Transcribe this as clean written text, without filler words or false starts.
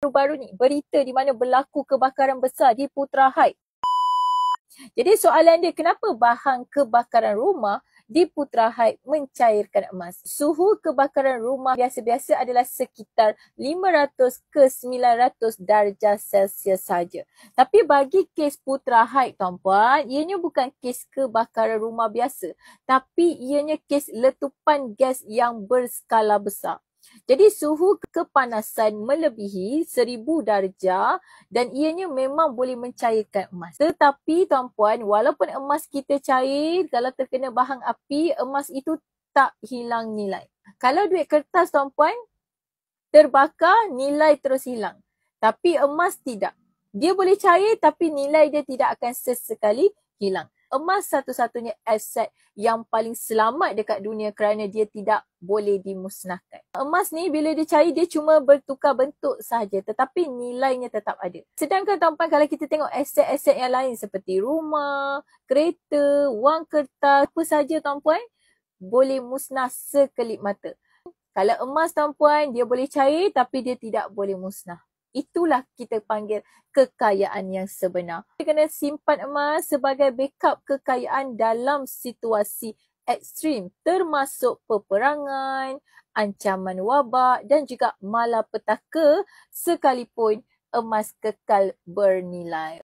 Baru-baru ni berita di mana berlaku kebakaran besar di Putra Heights. Jadi soalan dia, kenapa bahan kebakaran rumah di Putra Heights mencairkan emas? Suhu kebakaran rumah biasa-biasa adalah sekitar 500 ke 900 darjah Celsius saja. Tapi bagi kes Putra Heights, tuan-puan, ianya bukan kes kebakaran rumah biasa, tapi ianya kes letupan gas yang berskala besar. Jadi suhu kepanasan melebihi 1000 darjah dan ianya memang boleh mencairkan emas. Tetapi tuan-puan, walaupun emas kita cair, kalau terkena bahang api, emas itu tak hilang nilai. Kalau duit kertas tuan-puan, terbakar, nilai terus hilang. Tapi emas tidak. Dia boleh cair tapi nilai dia tidak akan sesekali hilang. Emas satu-satunya aset yang paling selamat dekat dunia kerana dia tidak boleh dimusnahkan. Emas ni bila dia cair, dia cuma bertukar bentuk sahaja tetapi nilainya tetap ada. Sedangkan tuan-puan, kalau kita tengok aset-aset yang lain seperti rumah, kereta, wang kertas, apa saja tuan-puan, boleh musnah sekelip mata. Kalau emas tuan-puan, dia boleh cair tapi dia tidak boleh musnah. Itulah kita panggil kekayaan yang sebenar. Kita kena simpan emas sebagai backup kekayaan dalam situasi ekstrim termasuk peperangan, ancaman wabak dan juga malapetaka sekalipun emas kekal bernilai.